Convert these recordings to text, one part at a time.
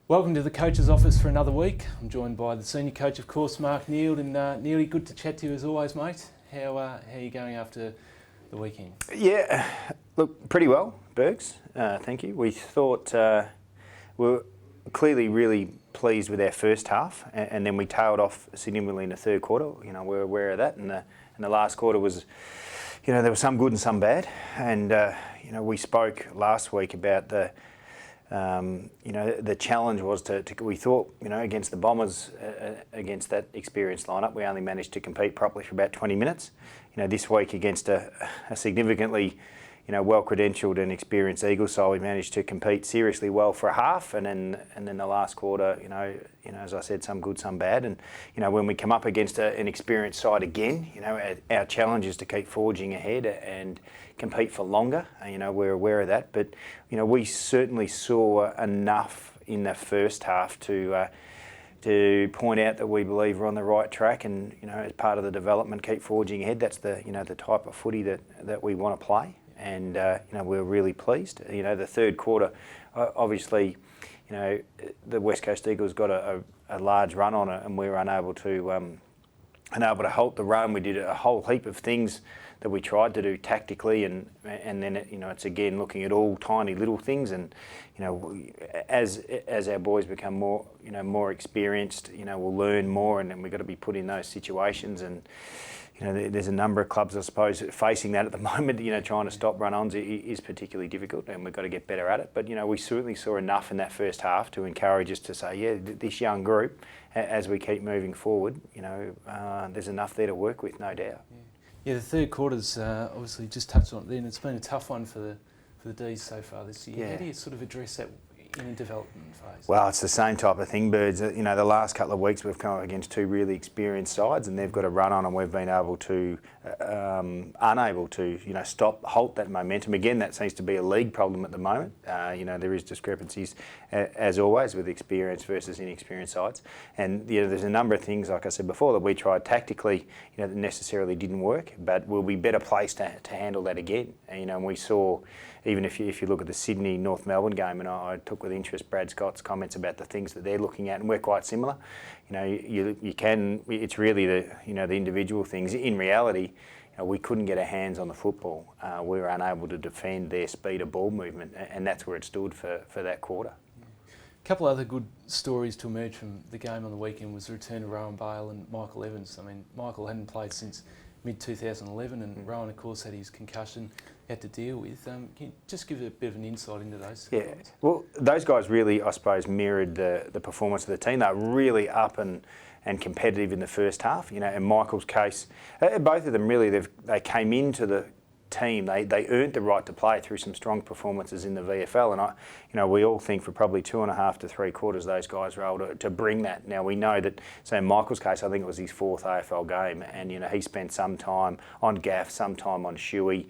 Welcome to the coach's office for another week. I'm joined by the senior coach, of course, Mark Neald. And Neely, good to chat to you as always, mate. How are you going after the weekend? Yeah, look, pretty well, Bergs. Thank you. We thought we were clearly really pleased with our first half, and then we tailed off significantly in the third quarter. You know, we're aware of that, and the last quarter was, you know, there was some good and some bad. And you know, we spoke last week about the challenge was we thought, you know, against the Bombers, against that experienced lineup, we only managed to compete properly for about 20 minutes. You know, this week against a significantly, you know, well-credentialed and experienced Eagles side, we managed to compete seriously well for a half, and then the last quarter, you know, as I said, some good, some bad. And you know, when we come up against an experienced side again, you know, our challenge is to keep forging ahead and compete for longer. You know, we're aware of that, but you know, we certainly saw enough in the first half to point out that we believe we're on the right track, and you know, as part of the development, keep forging ahead. That's the, you know, the type of footy that we want to play. And you know, we're really pleased. You know, the third quarter, obviously, you know, the West Coast Eagles got a large run on it, and we were unable to halt the run. We did a whole heap of things that we tried to do tactically, and then you know, it's again looking at all tiny little things. And you know, as our boys become more experienced, you know, we'll learn more, and then we've got to be put in those situations. And you know, there's a number of clubs, I suppose, facing that at the moment. You know, trying to stop run-ons is particularly difficult, and we've got to get better at it. But you know, we certainly saw enough in that first half to encourage us to say, yeah, this young group, as we keep moving forward, you know, there's enough there to work with, no doubt. Yeah, the third quarter's obviously just touched on it then. It's been a tough one for the D's so far this year. Yeah. How do you sort of address that in a development phase? Well, it's the same type of thing, Birds. You know, the last couple of weeks we've come up against two really experienced sides, and they've got a run on, and we've been unable to, you know, halt that momentum. Again, that seems to be a league problem at the moment. You know, there is discrepancies, as always, with experienced versus inexperienced sides. And you know, there's a number of things, like I said before, that we tried tactically, you know, that necessarily didn't work, but we'll be better placed to handle that again. And, you know, and we saw, even if you look at the Sydney North Melbourne game, and I took with interest Brad Scott's comments about the things that they're looking at, and we're quite similar. You know, you can. It's really the individual things. In reality, you know, we couldn't get our hands on the football. We were unable to defend their speed of ball movement, and that's where it stood for that quarter. A couple other good stories to emerge from the game on the weekend was the return of Rowan Bale and Michael Evans. I mean, Michael hadn't played since mid-2011, and Rowan, of course, had his concussion had to deal with. Can you just give a bit of an insight into those? Yeah, well, those guys really, I suppose, mirrored the performance of the team. They were really up and competitive in the first half. You know, in Michael's case, both of them really, they came into the team. They earned the right to play through some strong performances in the VFL, and we all think for probably 2.5 to 3 quarters those guys were able to bring that. Now we know that, so in Michael's case, I think it was his 4th AFL game, and you know, he spent some time on gaff, some time on shoey,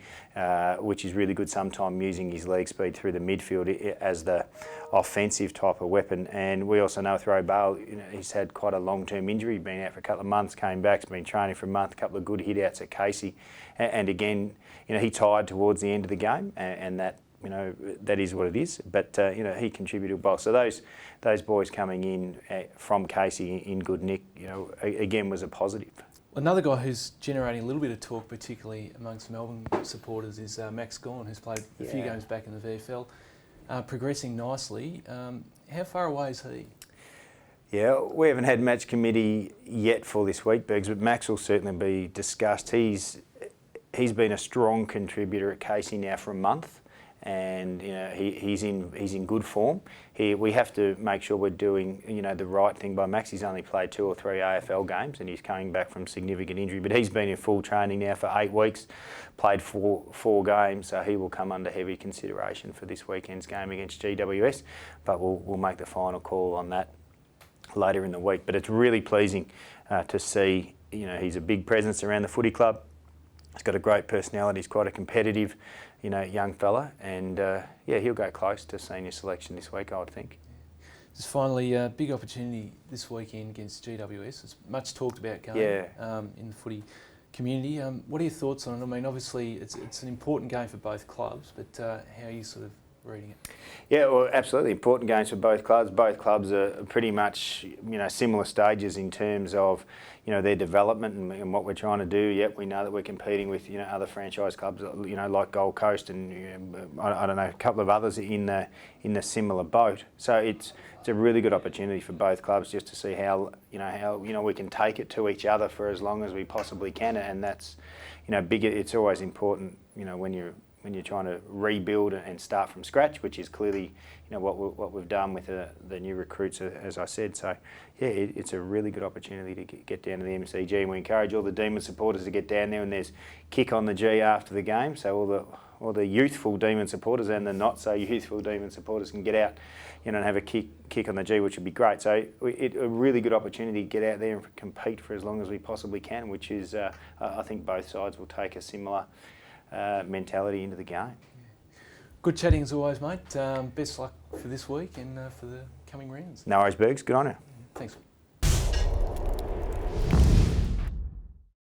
which is really good. Some time using his leg speed through the midfield as the offensive type of weapon. And we also know through Bale, you know, he's had quite a long-term injury, been out for a couple of months, came back, has been training for a month, a couple of good hit-outs at Casey, and again, you know, he tired towards the end of the game, and that, you know, that is what it is. But you know, he contributed well. So those boys coming in from Casey in good nick, you know, again was a positive. Another guy who's generating a little bit of talk, particularly amongst Melbourne supporters, is Max Gawn, who's played a few games back in the VFL, progressing nicely. How far away is he? Yeah, we haven't had match committee yet for this week, Beggs, but Max will certainly be discussed. He's been a strong contributor at Casey now for a month, and you know, he's in good form. We have to make sure we're doing, you know, the right thing by Max. He's only played 2 or 3 AFL games, and he's coming back from significant injury. But he's been in full training now for 8 weeks, played 4 games, so he will come under heavy consideration for this weekend's game against GWS. But we'll make the final call on that later in the week. But it's really pleasing to see. You know, he's a big presence around the footy club. He's got a great personality. He's quite a competitive, you know, young fella, and yeah, he'll go close to senior selection this week, I would think. Just finally, a big opportunity this weekend against GWS. It's much talked about game in the footy community. What are your thoughts on it? I mean, obviously, it's an important game for both clubs, but how are you sort of reading it. Yeah, well, absolutely important games for both clubs. Both clubs are pretty much, similar stages in terms of, their development and what we're trying to do. Yep, we know that we're competing with, other franchise clubs, like Gold Coast and I don't know, a couple of others in the similar boat. So it's a really good opportunity for both clubs just to see how we can take it to each other for as long as we possibly can, and that's, bigger. It's always important, when you're trying to rebuild and start from scratch, which is clearly, what we've done with the new recruits, as I said. So, yeah, it's a really good opportunity to get down to the MCG, and we encourage all the Demon supporters to get down there. And there's kick on the G after the game, so all the youthful Demon supporters and the not so youthful Demon supporters can get out, and have a kick on the G, which would be great. So, a really good opportunity to get out there and compete for as long as we possibly can, which is, I think both sides will take a similar mentality into the game. Good chatting as always, mate. Best luck for this week and for the coming rounds. No worries, Bergs. Good on you. Thanks.